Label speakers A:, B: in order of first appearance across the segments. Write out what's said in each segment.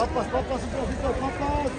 A: Papas, papas, un trocito de papas.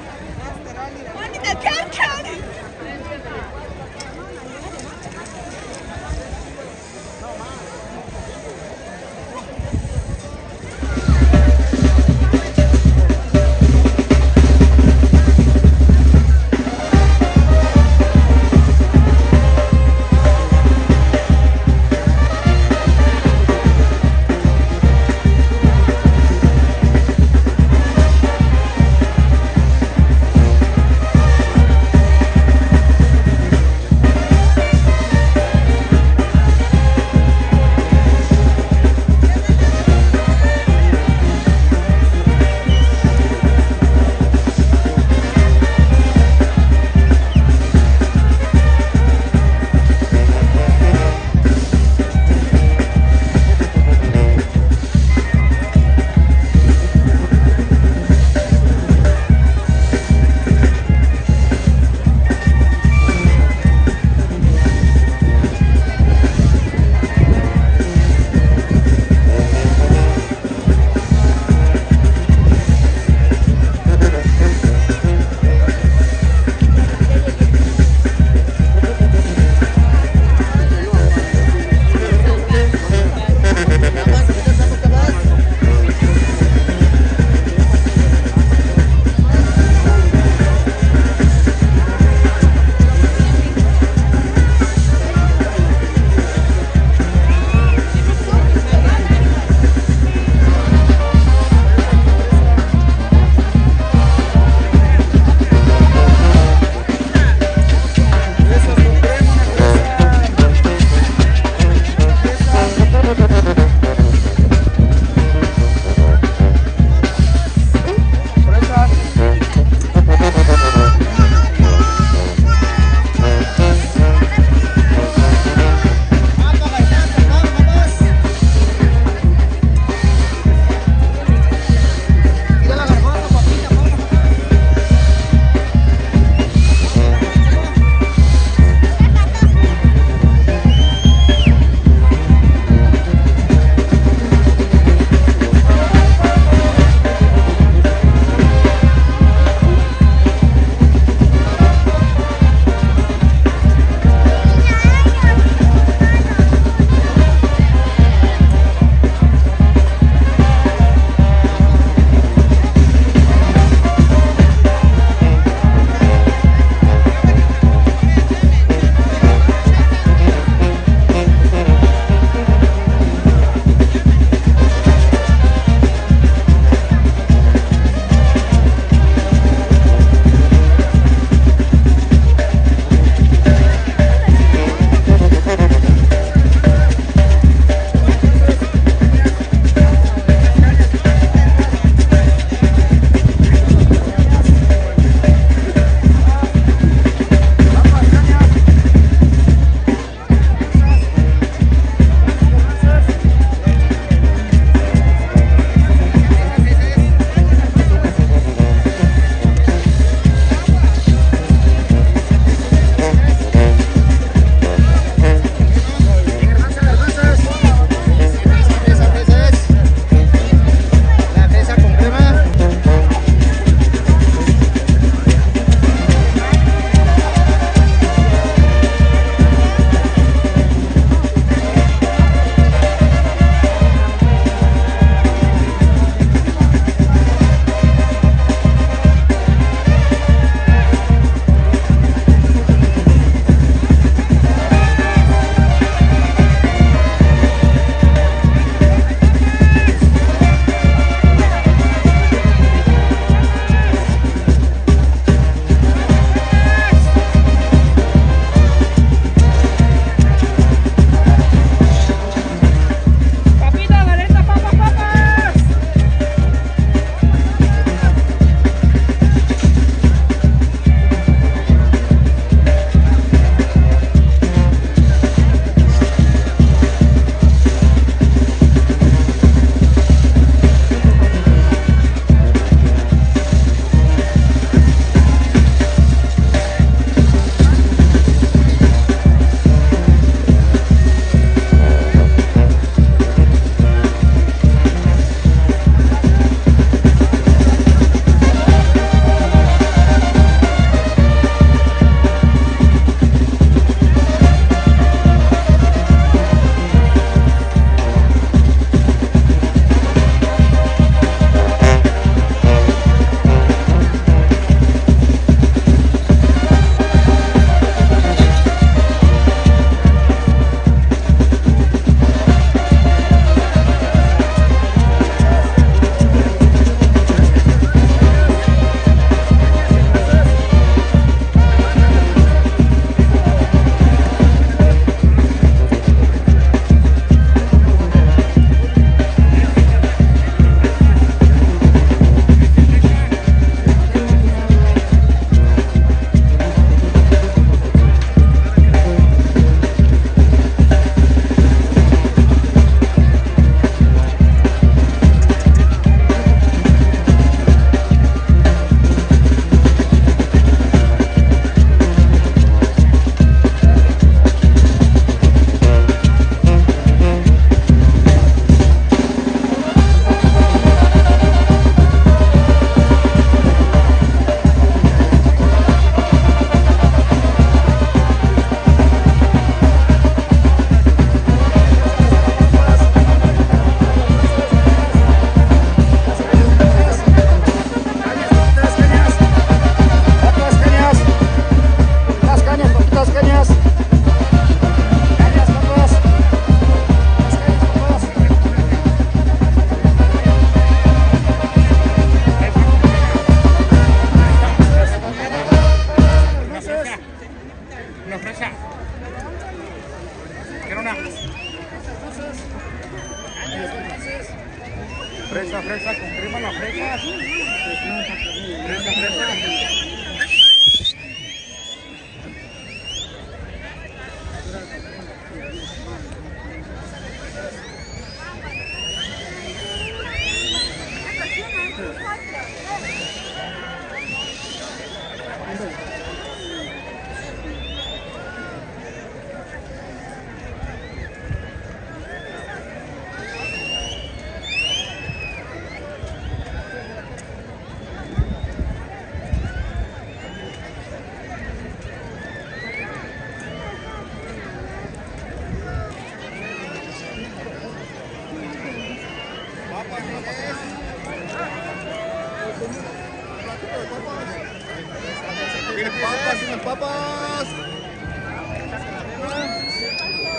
B: ¿Quieres papas? ¿Unas papas?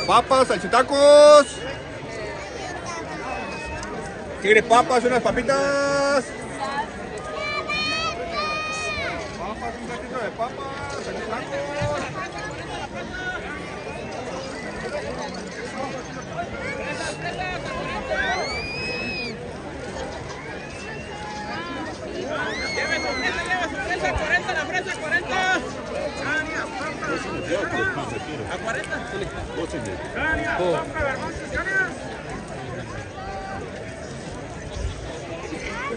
B: Papas, salchitacos. ¿Quieres papas? ¿Unas papitas? Papas, un ratito de papas, salchitacos.
C: Lleve su fresa, 40, la fresa, 40. ¿A 40? Cañas, papa, garbanzos, cañas.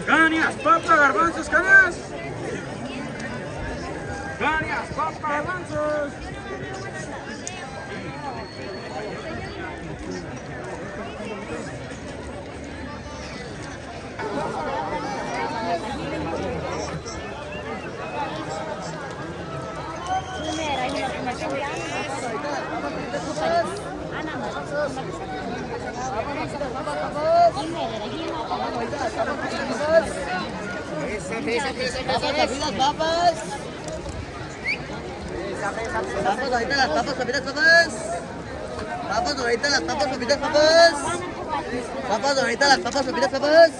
C: Cañas, papa, garbanzos, cañas. Cañas, papa, garbanzos.
D: Papas. Papas, ahorita las papas, papitas, papas. Papas, ahorita las papas, papitas, papas. Papas, ahorita las papas, papitas, papas.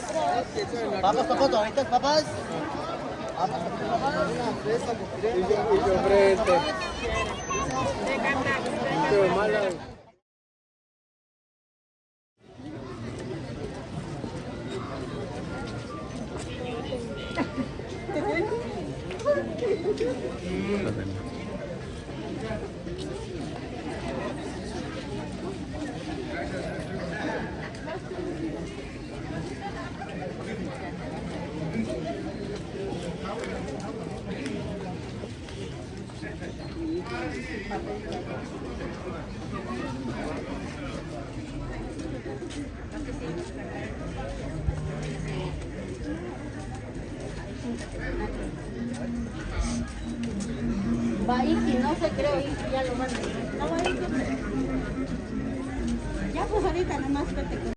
D: Papas, papas, ahorita papas. Papas, papas.
E: Va Iki, no se creo Iki, ya lo mando. No va Iki. Ya pues ahorita nomás vete con...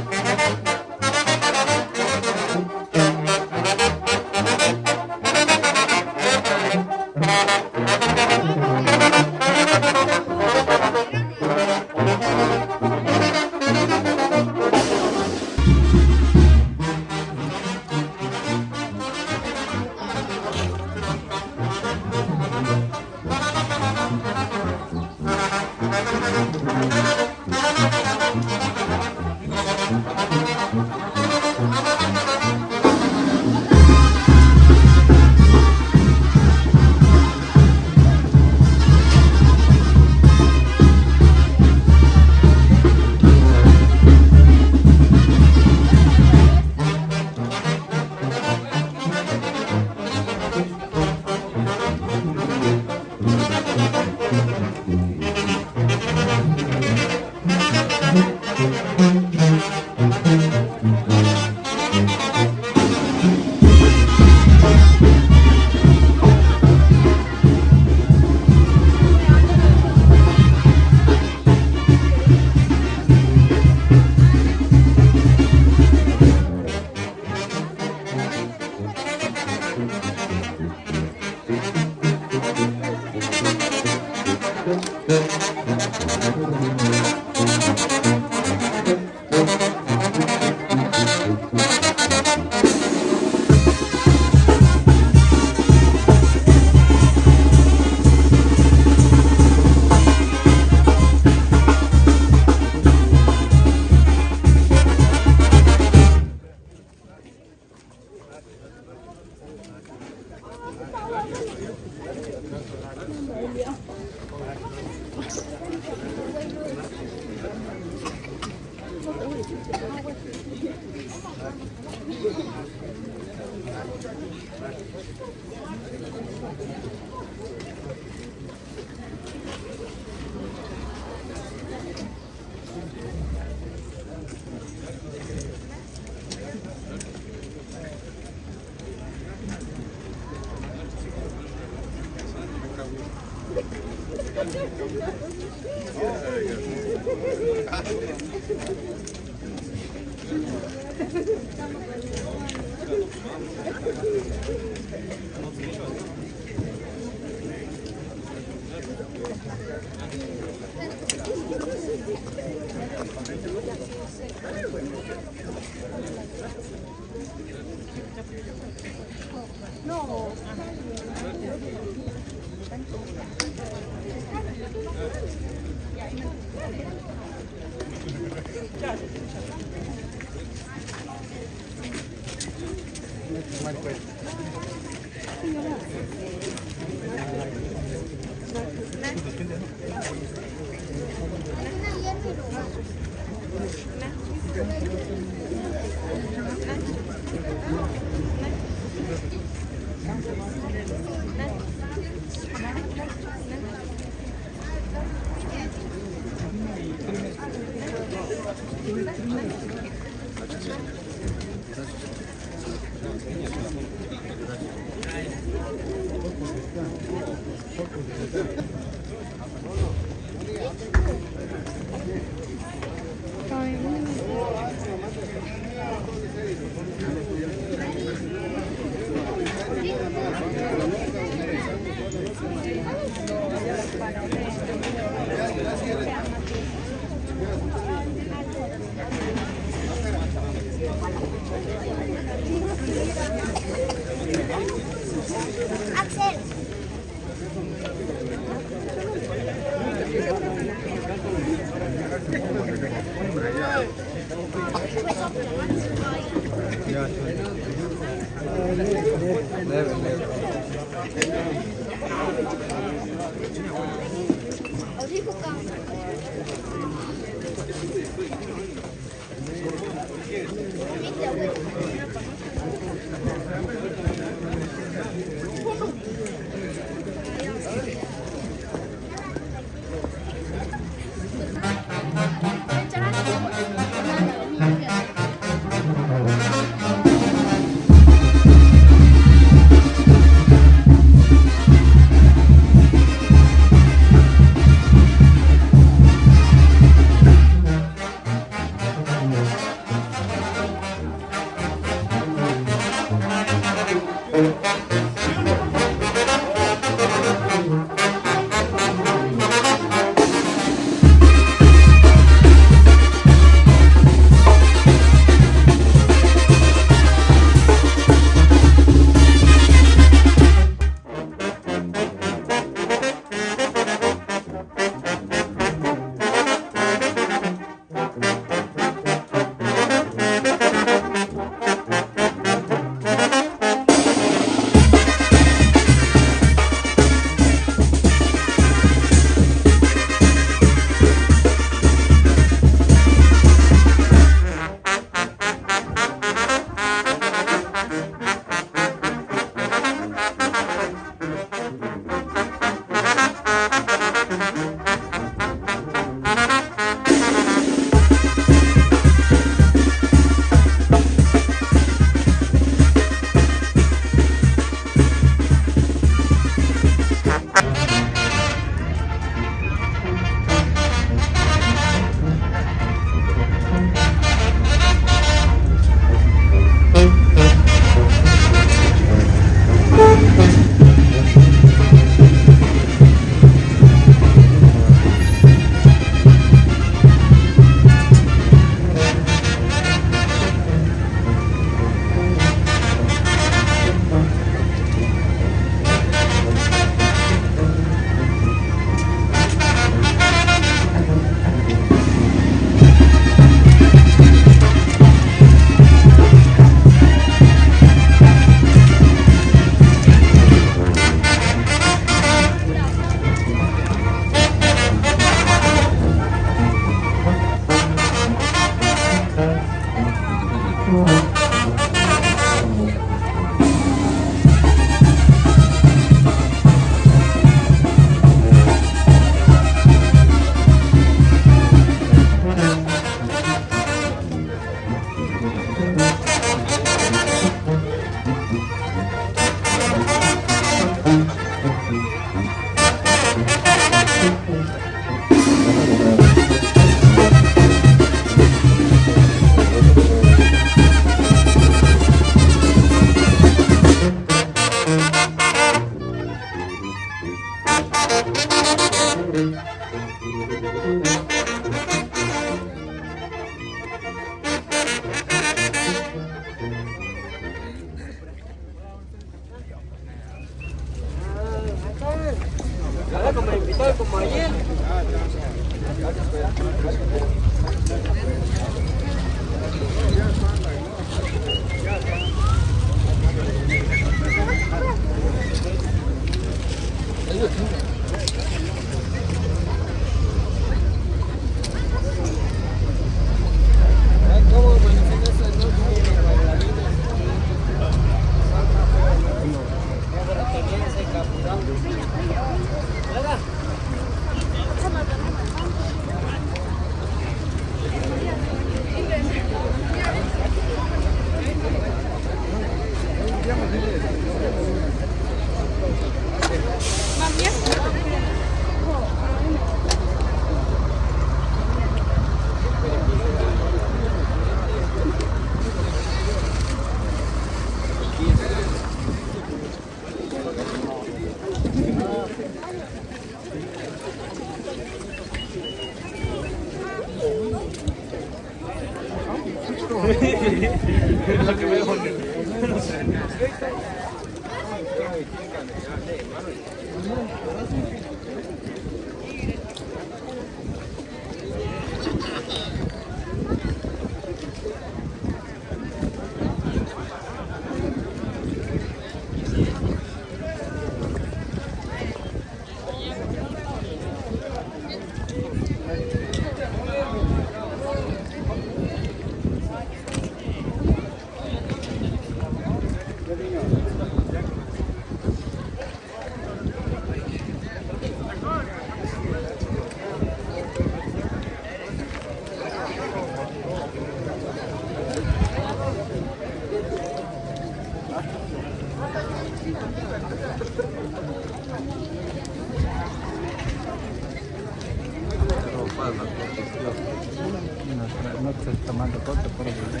F: No estoy tomando fotos por el video.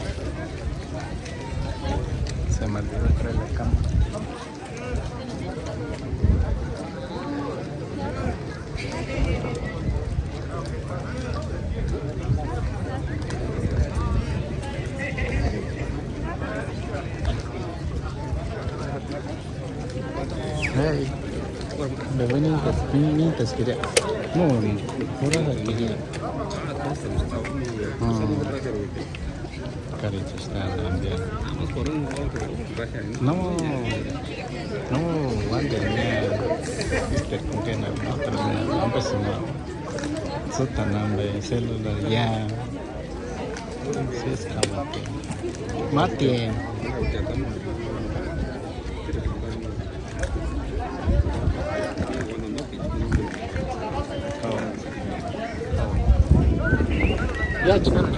F: Se me olvidó traer la cámara. Hey, ini tas kira. No, kurang lagi. Kali está ambil. No, no, wajahnya tidak mungkin terminal sampai semua. Sudah nambah seluler ya. Saya khawatir. Mati. Ya cepat.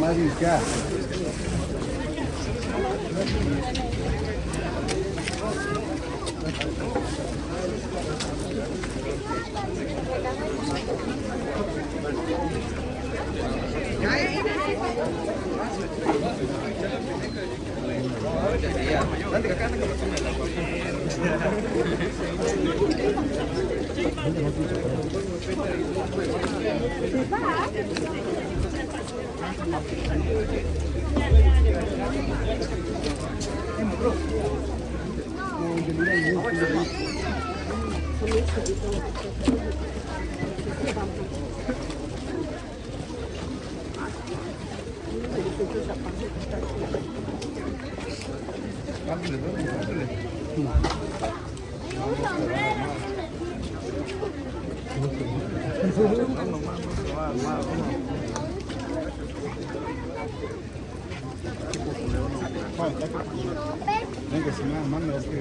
A: Marica.
B: Nanti kakak akan
A: Venga, si me manda es que...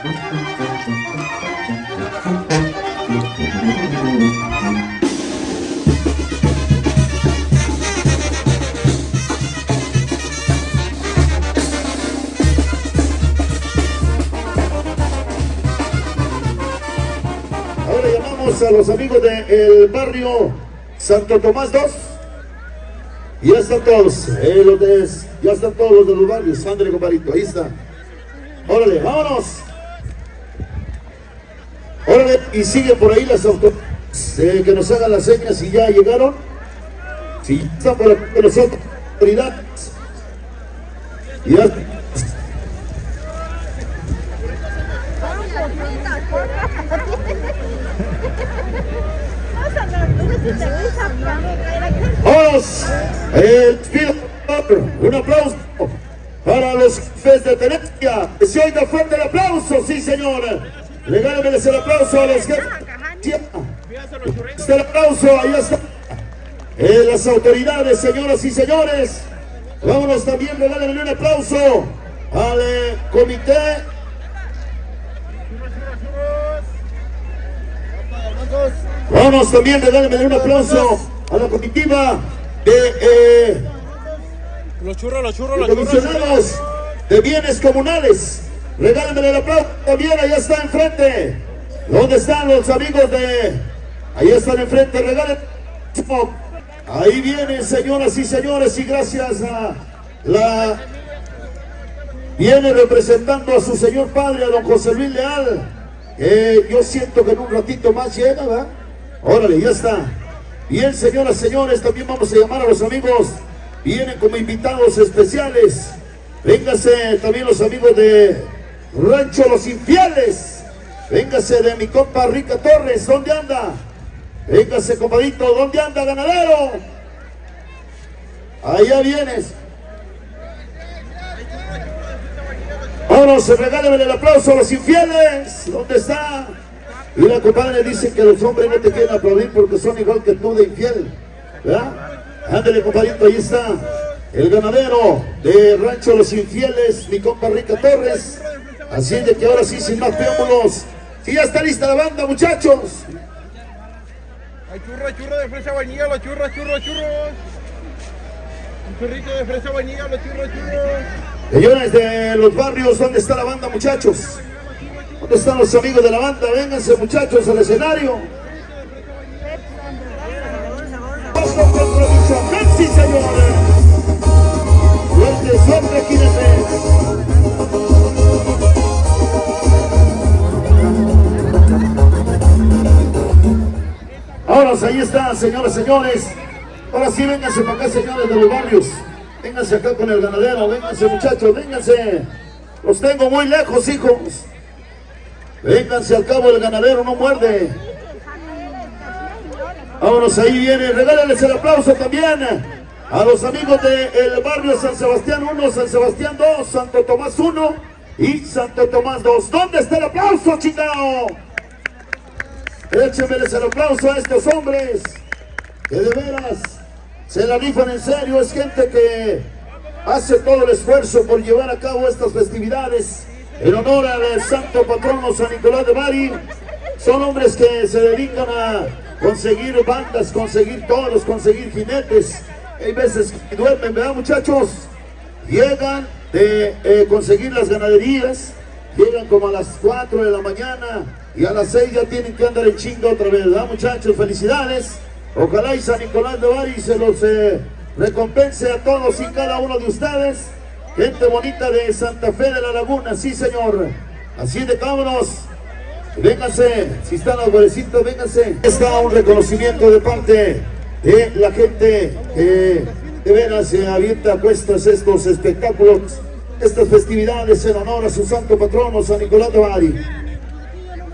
G: Ahora llamamos a los amigos del barrio Santo Tomás 2. Y ya están todos, ya están todos los de los barrios. Ándale, compadrito, ahí está. Órale, vámonos. Órale, y siguen por ahí las autoridades, que nos hagan las señas si ya llegaron. Si están por aquí con nosotros, autoridades. Ya. Vamos, un aplauso para los jefes de tenencia. Que se oiga fuerte el aplauso, sí señor. Regálenles el aplauso a los jefes. Este el aplauso, ahí está. Las autoridades, señoras y señores. Vámonos también, regálenle un aplauso al comité. Vamos también, regálenme un aplauso a la comitiva de
C: Los churros,
G: comisionados de bienes comunales. Regálenme el aplauso también, allá está enfrente. ¿Dónde están los amigos de? Ahí están enfrente, regalen. Ahí vienen, señoras y señores, y gracias a la... Viene representando a su señor padre, a don José Luis Leal. Yo siento que en un ratito más llega, ¿verdad? Órale, ya está. Bien, señoras y señores, también vamos a llamar a los amigos. Vienen como invitados especiales. Véngase también los amigos de Rancho Los Infieles. Véngase de mi compa Rica Torres, ¿dónde anda? Véngase, compadito, ¿dónde anda, ganadero? Allá vienes. Vámonos, regálenme el aplauso a Los Infieles. ¿Dónde está? Y la compadre dice que los hombres no te quieren aplaudir porque son igual que tú de infiel, ¿verdad? Ándale, compadrito, ahí está el ganadero de Rancho Los Infieles, mi compa Rica Torres. Así es de que ahora sí, sin más preámbulos, sí, ya está lista la banda, muchachos.
B: Hay churro de fresa vainilla, los churros. Un churrito de fresa vainilla, los churros.
G: Señores de los barrios, ¿dónde está la banda, muchachos? ¿Dónde están los amigos de la banda? Vénganse, muchachos, al escenario. ¡Sí, señores! Suerte, jinete. Ahora, ahí está, señoras y señores. Ahora sí, vénganse para acá, señores de los barrios. Vénganse acá con el ganadero, vénganse, muchachos, vénganse. Los tengo muy lejos, hijos. Vénganse, al cabo el ganadero no muerde. Vámonos, ahí viene, regálenles el aplauso también a los amigos del barrio San Sebastián 1, San Sebastián 2, Santo Tomás 1 y Santo Tomás 2. ¿Dónde está el aplauso, chingao? Échenmeles el aplauso a estos hombres que de veras se la rifan en serio. Es gente que hace todo el esfuerzo por llevar a cabo estas festividades en honor al santo patrono San Nicolás de Bari. Son hombres que se dedican a conseguir bandas, conseguir toros, conseguir jinetes. Hay veces que duermen, ¿verdad, muchachos? Llegan de conseguir las ganaderías, llegan como a las 4 de la mañana y a las 6 ya tienen que andar en chinga otra vez, ¿verdad, muchachos? Felicidades. Ojalá y San Nicolás de Bari se los recompense a todos y cada uno de ustedes. Gente bonita de Santa Fe de la Laguna, sí señor. Así de vámonos. Vénganse, si están los huevecitos, vénganse. Está un reconocimiento de parte de la gente que de veras se avienta a cuestas estos espectáculos, estas festividades en honor a su santo patrono San Nicolás de Bari.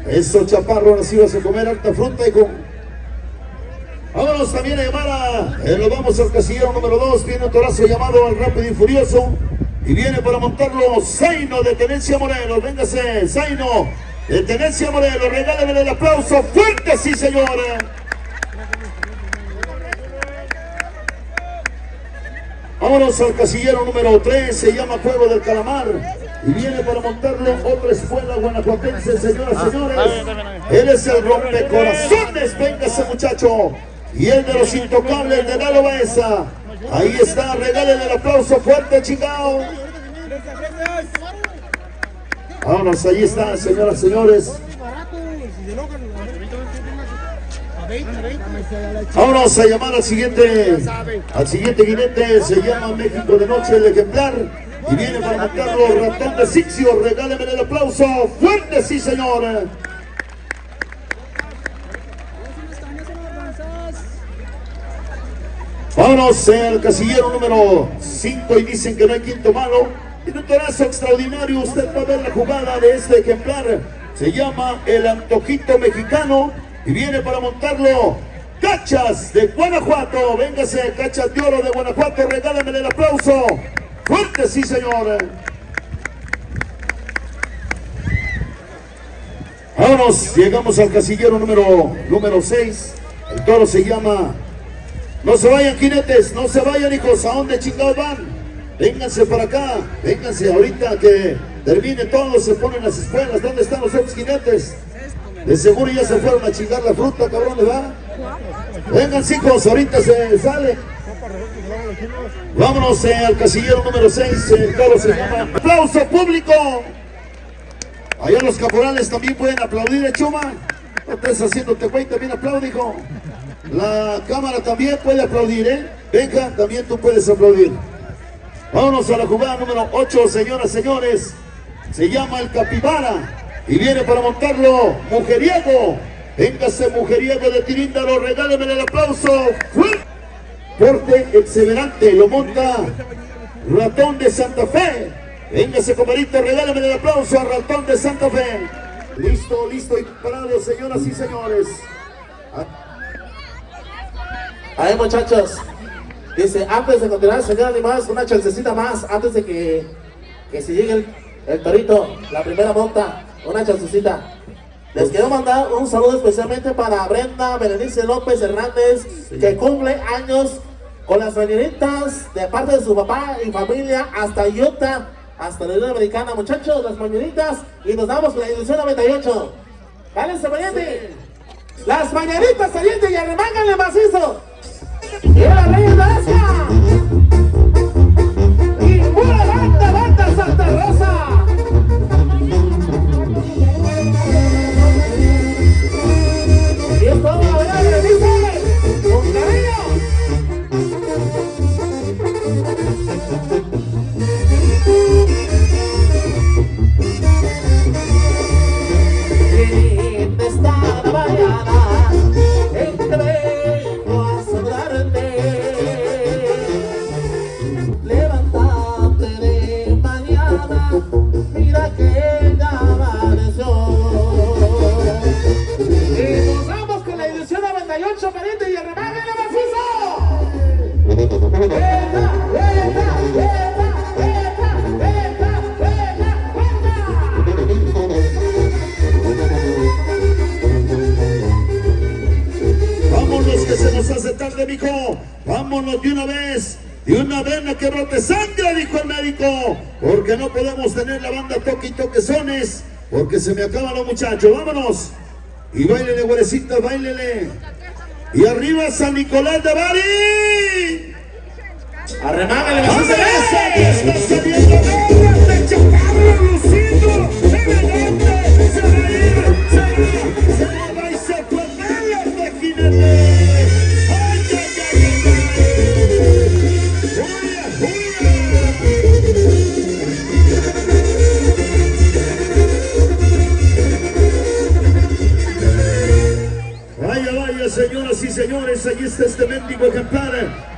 G: Eso, chaparro, ahora sí vas a comer harta fruta y con... Vámonos también a llamar a... nos vamos al casillero número 2, viene un torazo llamado al Rápido y Furioso y viene para montarlo Zaino de Tenencia Morelos. Véngase, Zaino de Tenencia Morelos, regálenme el aplauso fuerte, sí señora. Vámonos al casillero número 3, se llama Juego del Calamar. y viene para montarlo otra escuela guanajuatense, señoras y señores. Él es el rompecorazones, venga ese muchacho. Y el de los intocables de Lalo Baeza. Ahí está, regalen el aplauso fuerte, chingao. Vámonos, ahí está, señoras y señores. Vámonos a llamar al siguiente jinete. Se llama México de Noche, el ejemplar. Y viene para montarlo Ratón de Sixio. Regálenme el aplauso fuerte, sí señor. Vámonos al casillero número 5 y dicen que no hay quinto malo. En un torazo extraordinario usted va a ver la jugada de este ejemplar. Se llama el Antojito Mexicano y viene para montarlo Cachas de Guanajuato. Véngase, Cachas de Oro de Guanajuato, regálenme el aplauso. Fuerte, sí señor. Vámonos, llegamos al casillero número 6. El toro se llama... No se vayan, jinetes, no se vayan, hijos. ¿A dónde chingados van? Vénganse para acá, vénganse ahorita que termine todo, se ponen las escuelas. ¿Dónde están los otros jinetes? De seguro ya se fueron a chingar la fruta, cabrones, ¿va? Vengan, hijos, ahorita se sale. Vámonos al casillero número 6, el toro se llama... ¡Aplauso público! Allá los caporales también pueden aplaudir, Chuma. No estés haciéndote güey, también aplaude, hijo. La cámara también puede aplaudir, Venga, también tú puedes aplaudir. Vámonos a la jugada número 8, señoras y señores. Se llama el Capibara y viene para montarlo Mujeriego. Véngase, Mujeriego de Tiríndaro, regáleme el aplauso. Porte exuberante, lo monta Ratón de Santa Fe. Véngase, comadrito, regáleme el aplauso a Ratón de Santa Fe. Listo y parado, señoras y señores.
H: A ver, muchachos, dice, antes de continuar, señor Animales, una chancecita más, antes de que se llegue el torito, la primera monta, una chancecita. Les quiero mandar un saludo especialmente para Brenda Berenice López Hernández, que cumple años con las mañanitas de parte de su papá y familia hasta Utah, hasta la Unión Americana. Muchachos, las mañanitas, y nos damos con la edición 98. ¡Cálense, mañete! Las mañanitas, saliente, y arremángale macizo. ¡Y la reina esa! ¡Y pura banda Santa Rosa! Y es todo la verdad que dice, con cariño. ¿Dónde está la mañana? En que vengo a saludarte. Levántate de mañana, mira que ya amaneció. Y nos vamos con la edición 98, pariente, y arremángale macizo. ¡Venga!
G: Vámonos que se nos hace tarde, mijo. Vámonos de una vez que brote sangre, dijo el médico, porque no podemos tener la banda toque y toquezones, porque se me acaban los muchachos. Vámonos. Y báilele, güerecita, báilele. Y arriba San Nicolás de Bari.
H: Arremángale
G: ¡Hombre,
H: macizo.
G: que está saliendo de Chaparro, Lucindo, elegante, se va a ir, se va y se fue de jinete. Vaya, señoras y señores, allí está este mendigo ejemplar,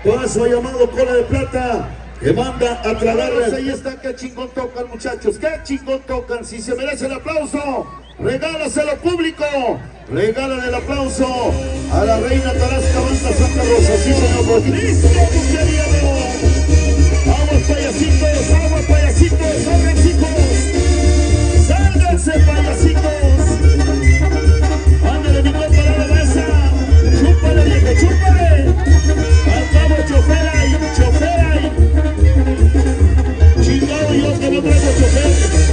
G: paso llamado Cola de Plata, que manda a tragarles. Ahí está, qué chingón tocan, muchachos, qué chingón tocan. Si se merece el aplauso, regálaselo, público. Regalan el aplauso a la reina Tarasca Banda Santa Rosa. Sí, señor, por aquí. ¡Listo, mujeriego! ¡Aguas, payasitos, salgan, chicos! ¡Sálganse, payasitos! ¡Ándale, mi compa, la cabeza! ¡Chúpale, viejo, chúpale! ¡Al cabo, chofer ahí! ¡Chingado, yo que no traigo chofer!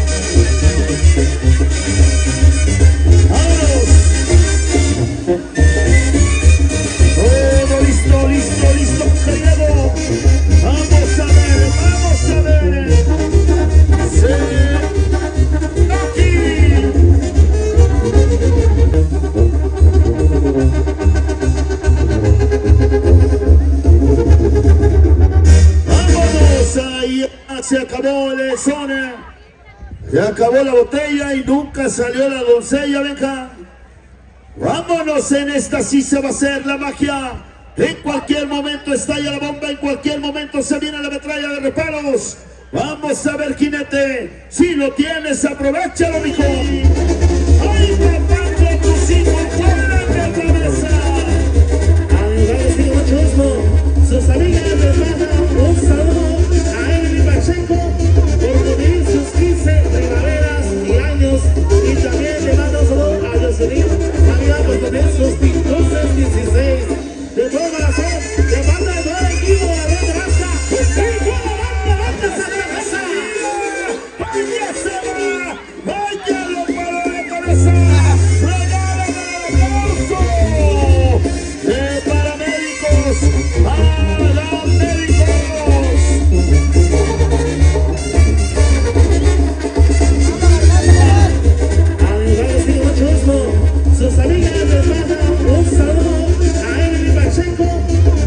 G: acabó la botella y nunca salió la doncella, venga. Vámonos, en esta sí se va a hacer la magia. En cualquier momento estalla la bomba, en cualquier momento se viene la metralla de reparos. Vamos a ver, jinete, si lo tienes, aprovechalo, mijo. ¡Ay, papá, de tus hijos, fuera de cabeza!
H: Amigos, digo mucho gusto. Sus amigas les mandan un saludo a Emily Pacheco por cumplir sus 15 primaveras y años. Y también le mando un saludo a Jocelyn, amiga, por cumplir sus 16. De todo corazón, le manda a todo el equipo de la banda basta. ¡Y toda la banda esa cabeza!
G: ¡Vaya se va! ¡Váyalo para la cabeza! ¡Regálame el aplauso! ¡De paramédicos! ¡Paramédicos!
H: Amigos, digo mucho gusto. Sus amigas les mandan un saludo a Emily Pacheco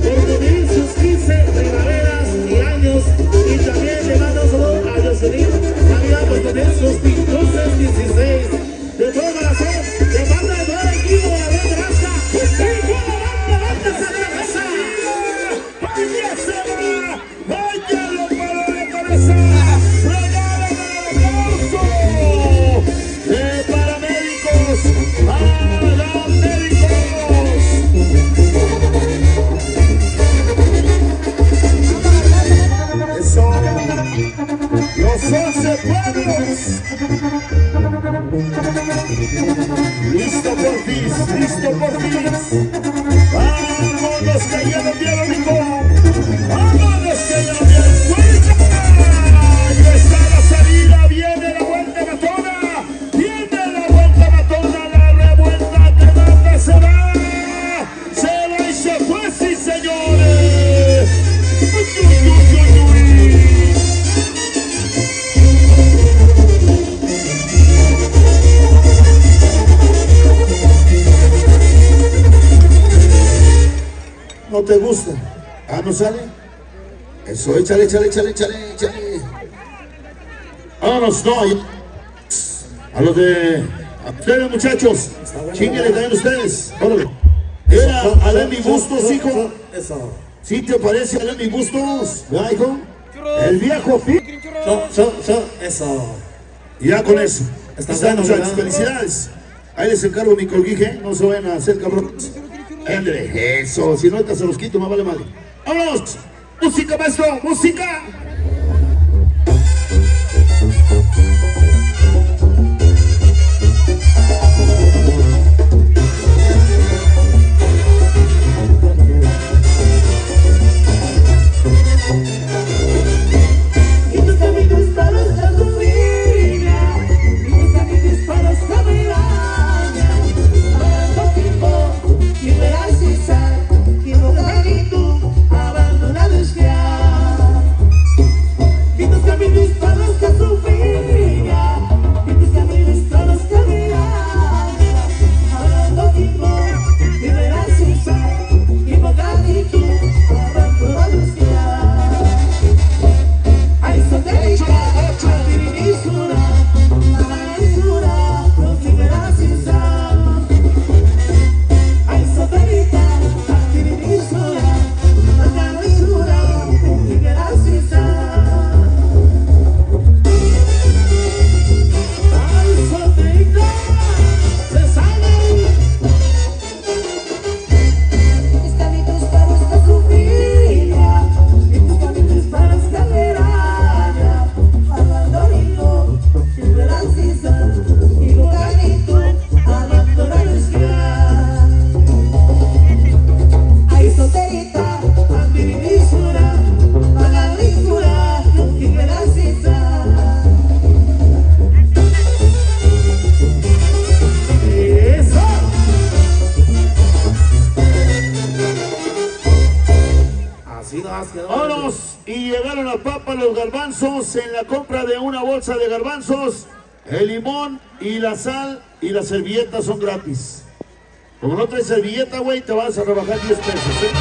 H: por cumplir sus 15 primaveras y años. Y también le mando un saludo a Jocelyn, amiga, por cumplir sus 16. De todo corazón, le manda a todo el equipo de la banda basta. ¡Y toda la banda esa cabeza!
G: ¡Vaya se va! ¡Váyalo para la cabeza! ¡Regálame el aplauso! ¡De paramédicos! ¡Paramédicos! ¡Eso! ¡Los 11 pueblos! ¡Listo por fin! ¡Listo por fin! ¡Vámonos que ya lo vieron, mijo! ¡Vámonos que ya lo vieron! ¡Fuerza! ¡Ya está la salida! ¡Viene la vuelta matona! ¡Viene la vuelta matona! ¡La revuelta que dónde se va! ¡Se va y se fue, sí, señores! ¡Uy, uy, uy, uy, uy! ¿No te gusta? ¿Ah, no sale? Eso, échale, échale, échale, échale, échale. Vámonos, no. A los de... A ustedes, muchachos. Chinguenle también ustedes. Órale. Era Alemi Bustos, hijo.
H: Eso.
G: ¿Sí te parece Alemi Bustos? ¿Verdad, hijo? El viejo
H: Eso.
G: Y ya con eso.
H: Está
G: Están,
H: bueno,
G: muchachos.
H: ¿verdad?
G: Felicidades. Ahí les encargo mi colguije. No se vayan a hacer cabrones. Ándale, eso. Si no, ahorita se los quito, me vale madre. ¡Vámonos! ¡Música, maestro! ¡Música!
I: Y tus caminos para la familia, y tus caminos para la familia. Hablando tiempo, y verás si sal, que no caí tú, abandonados ya. Y tus caminos para la familia, y tus caminos para la familia. Hablando tiempo, y verás si sal, que no caí tú, abandonados ya. Ay, soterita, activisura, aventura, no te verás sin sal. Ay, soterita, activisura, aventura, no te verás sin sal. Ay, soterita, se sale. Tus caminos para esta sufrida, y tus caminos para esta mirada. Abandonito, siempre la sisa, y lugarito, abandonados ya. Ay, solterita, antivisura, pagalisura, siempre la sisa.
H: Eso. Así no has quedado.
G: ¡Vámonos! Y llegaron a papa los garbanzos en la compra de una bolsa de garbanzos. El limón y la sal y las servilletas son gratis. Como no traes servilleta, güey, te vas a rebajar 10 pesos, ¿eh?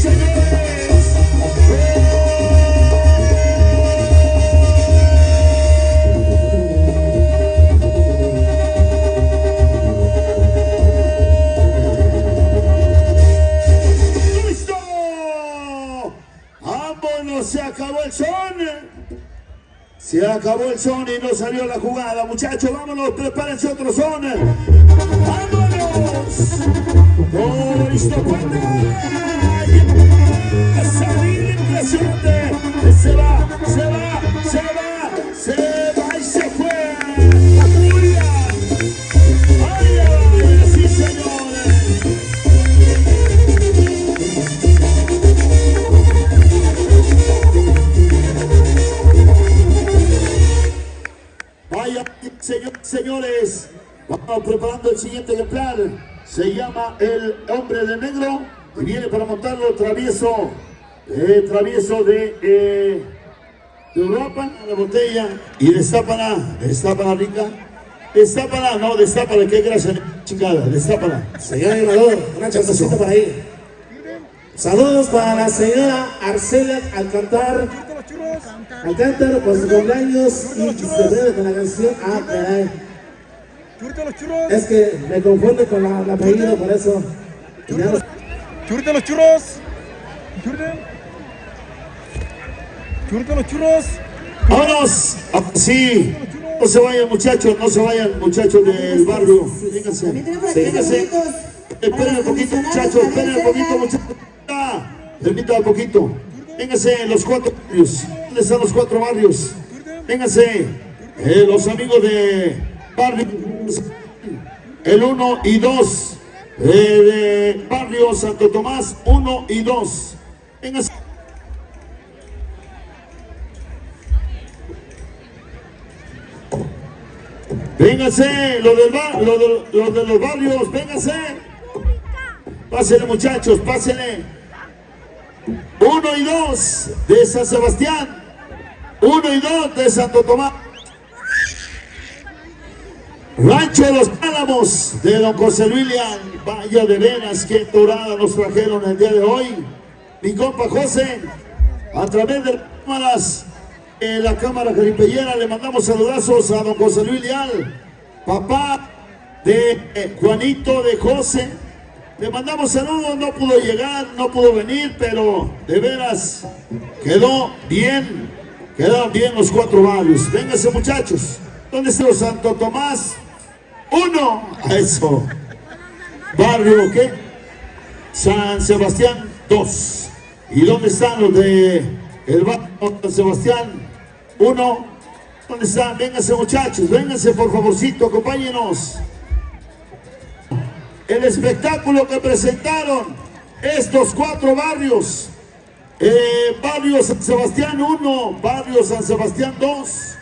G: señores. ¡Listo! ¡Vámonos! Se acabó el son. Se acabó el son y no salió la jugada. Muchachos, vámonos, prepárense otro son. ¡Vámonos! Todo listo, fuerte. Salir impresionante. Se va, se va, se va, se va y se fue. ¡Patrulla! ¡Ay, ay, sí, señores! Vaya, señores, vamos preparando el siguiente ejemplar. Se llama el hombre de negro y viene para montarlo travieso de Europa, la botella y destápala rica. Destápala, no, destápala, qué gracia, chingada, destápala.
H: Señor animador, una chancecita por ahí. Saludos para la señora Arcelia Alcántar por su cumpleaños y se breve con la canción. Ah, caray.
B: ¡Chúrate los churros!
H: Es que me confunde con el apellido, por eso.
B: ¡Chúrate los churros! ¡Chúrate! ¡Chúrate los churros!
G: ¡Vámonos! Sí, no se vayan muchachos del barrio. Vénganse, vénganse. Esperen un poquito, muchachos, permítanme un poquito. Vénganse los 4 barrios. ¿Dónde están los 4 barrios? Vénganse, los amigos de barrio, el 1 y 2, de barrio Santo Tomás, 1 y 2. Vénganse. Vénganse, los de los barrios, vénganse. Pásenle, muchachos, pásenle. 1 y 2 de San Sebastián, 1 y 2 de Santo Tomás. Rancho de los Álamos de don José William. Vaya de veras, qué dorada nos trajeron el día de hoy. Mi compa José, a través de las cámaras, la cámara caripellera, le mandamos saludazos a don José Luis Leal, papá de Juanito, de José. Le mandamos saludos, no pudo llegar, no pudo venir, pero de veras quedaron bien los 4 barrios. Vénganse, muchachos. ¿Dónde está Santo Tomás? 1, eso. Barrio, ¿qué? San Sebastián, 2. ¿Y dónde están los de el barrio San Sebastián? 1. ¿Dónde están? Vénganse, muchachos, vénganse por favorcito, acompáñenos. El espectáculo que presentaron estos 4 barrios. Barrio San Sebastián 1, Barrio San Sebastián 2,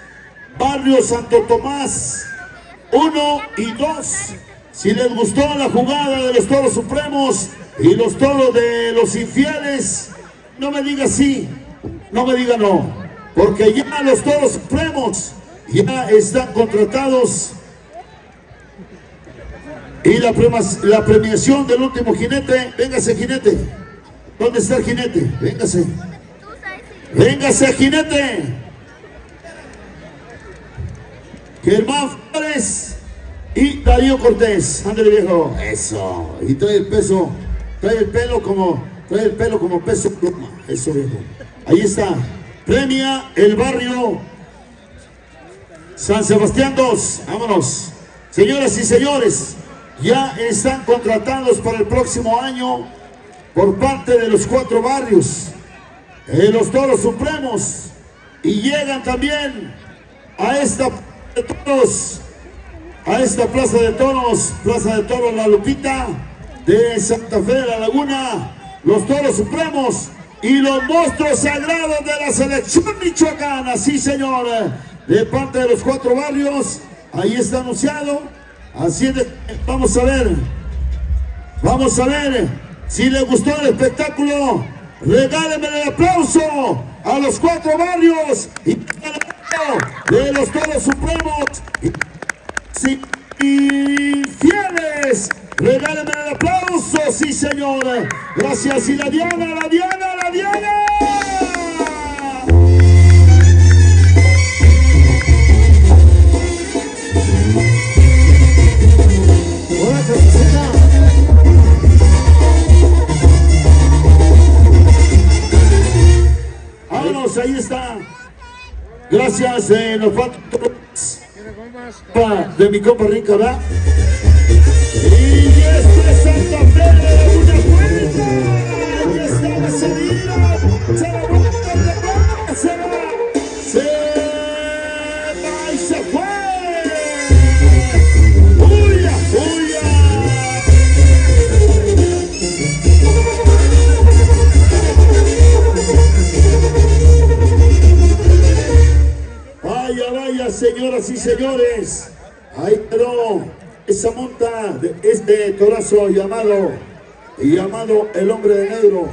G: Barrio Santo Tomás 1 y 2. Si les gustó la jugada de los toros supremos y los toros de los infieles, no me diga sí, no me diga no, porque ya los toros supremos ya están contratados. Y la premiación del último jinete. Véngase, jinete. ¿Dónde está el jinete? Véngase. Véngase, jinete. Germán Flores y Darío Cortés. Ándale, viejo. Eso. Y trae el pelo como peso pluma. Eso, viejo. Ahí está. Premia el barrio San Sebastián 2. Vámonos. Señoras y señores, ya están contratados para el próximo año por parte de los 4 barrios, los toros supremos, y llegan también a esta plaza de toros, La Lupita de Santa Fe de la Laguna, los toros supremos y los monstruos sagrados de la selección michoacana. Sí, señor, de parte de los 4 barrios. Ahí está anunciado. Así de, vamos a ver si les gustó el espectáculo. Regálenme el aplauso a los 4 barrios y de los toros supremos y fieles Regálame el aplauso, sí señor. Gracias. Y la Diana, la Diana, la Diana. Vámonos, ahí está. Gracias, nos falta de mi compa Rica, ¿verdad? Y este es Santa Fe de una vuelta. Ahí está la salida. Se la vuelta de la se va. Se va y se fue. ¡Huya, huya! Vaya, vaya, señoras y señores. Ahí quedó esa monta de este torazo llamado el hombre de negro.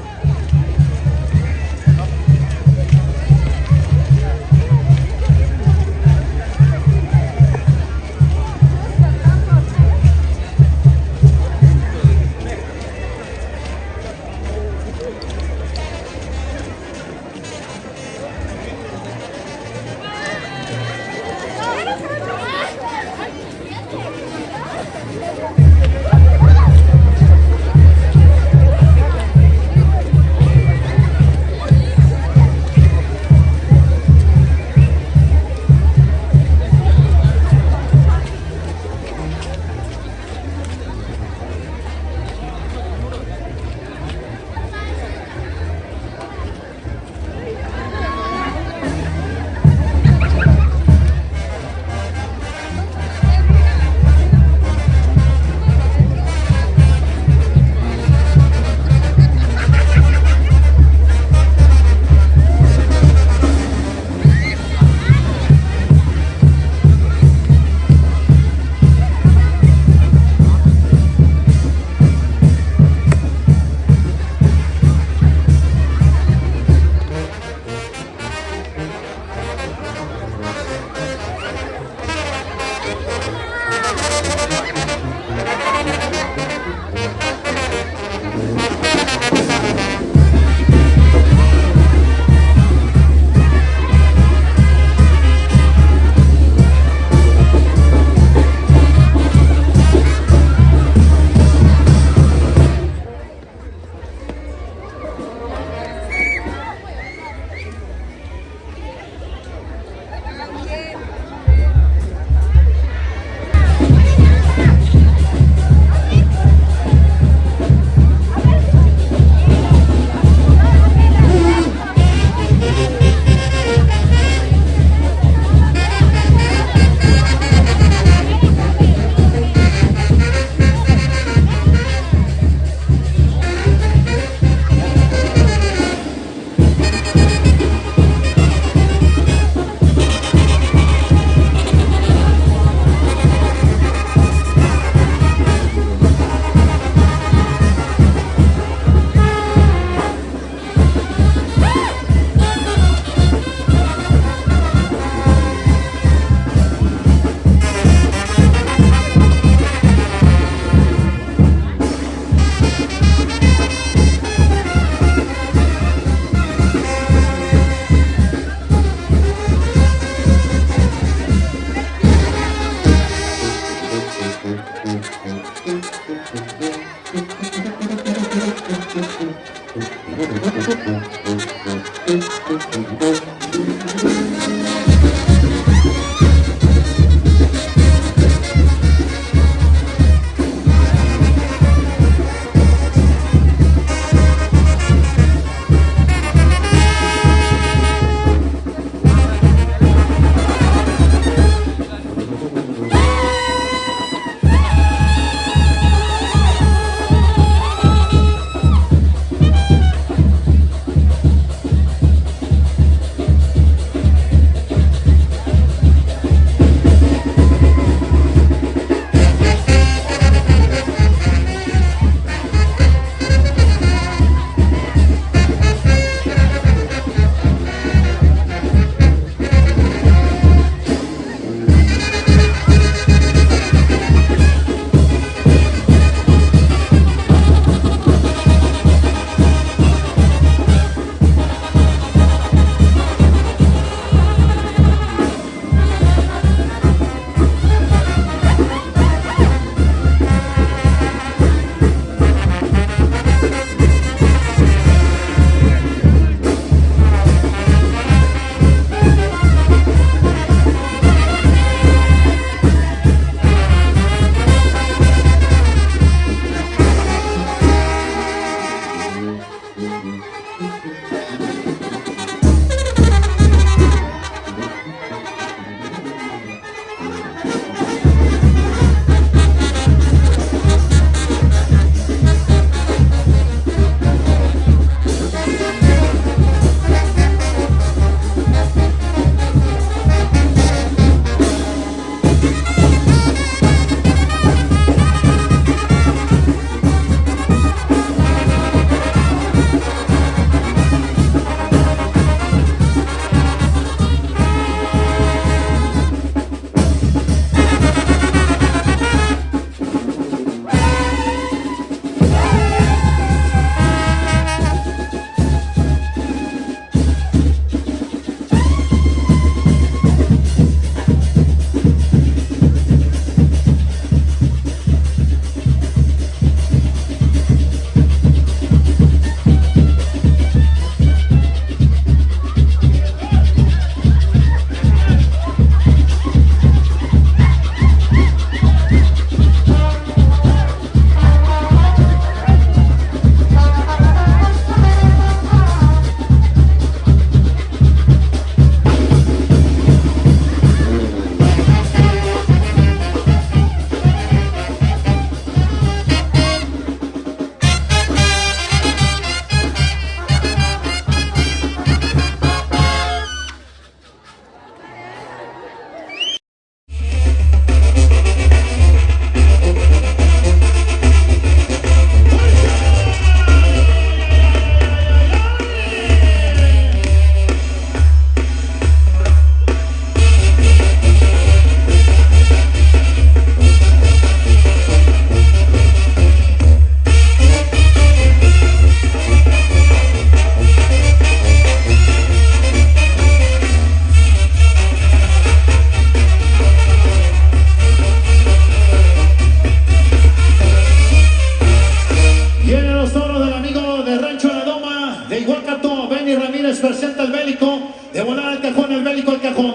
G: presenta el Bélico, de volar al cajón, el Bélico al cajón.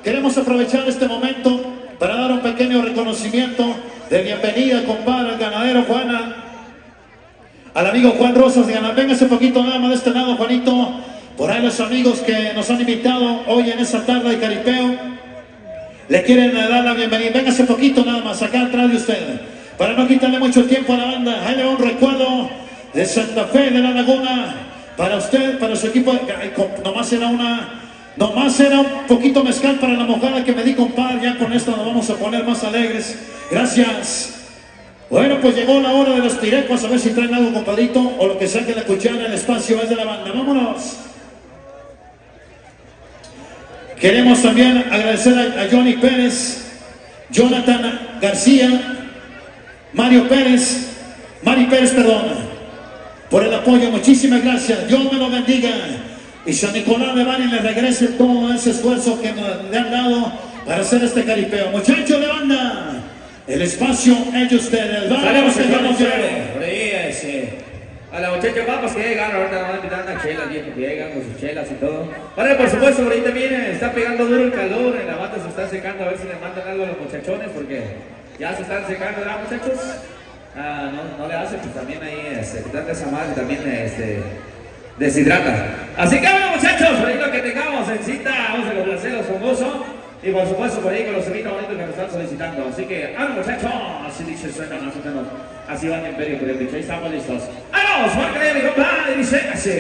G: Queremos aprovechar este momento para dar un pequeño reconocimiento de bienvenida, compadre, al ganadero Juana, al amigo Juan Rosas de Ganar. Véngase un poquito nada más de este lado, Juanito. Por ahí los amigos que nos han invitado hoy en esta tarde de caripeo le quieren dar la bienvenida. Véngase un poquito nada más, acá atrás de usted, para no quitarle mucho tiempo a la banda. Ahí le va un recuerdo de Santa Fe de la Laguna para usted, para su equipo. Nomás era un poquito mezcal para la mojada que me di, compadre. Ya con esto nos vamos a poner más alegres. Gracias. Bueno, pues llegó la hora de los pirecos. A ver si traen algo, compadrito, o lo que saque la cuchara. El espacio es de la banda. Vámonos. Queremos también agradecer a Johnny Pérez, Jonathan García, Mari Pérez, por el apoyo. Muchísimas gracias. Dios me lo bendiga. Y San Nicolás de Bari le regrese todo ese esfuerzo que le han dado para hacer este caripeo. Muchachos de banda, el espacio es de ustedes. Vamos que vamos a ver.
C: Por ahí, a la muchacha papas que llegan, ahorita van a invitar unas chelas, viejo, que llegan con sus chelas y todo. Vale, por supuesto, por ahí también está pegando duro el calor, en la banda se está secando, a ver si le mandan algo a los muchachones, porque ya se están secando, ¿verdad, muchachos? No le hace, pues también ahí, quitarte esa madre, también, deshidrata. Así que bueno, muchachos, por ahí lo que tengamos en cita, vamos a complacerlos con gozo. Y por supuesto por ahí con los evitos bonitos que nos están solicitando. Así que, ¡vamos, muchachos! Así dice, suena más o menos. Así van en Imperio, por el dicho. Ahí estamos listos. ¡Vamos! ¡Márcale, mi compadre! Dice así.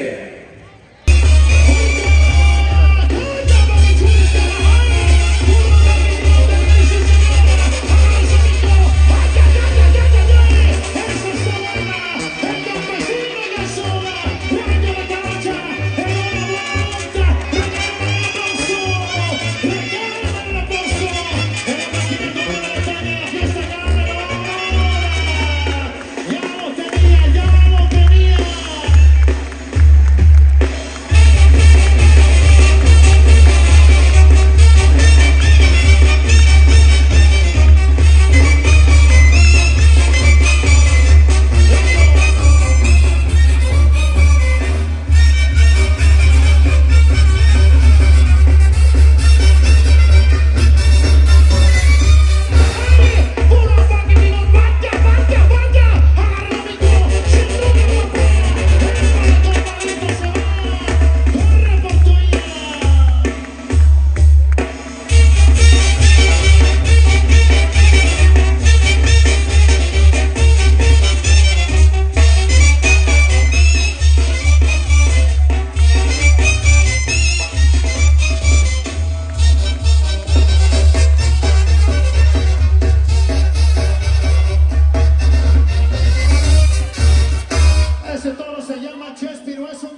G: Ese toro se llama Chespirito.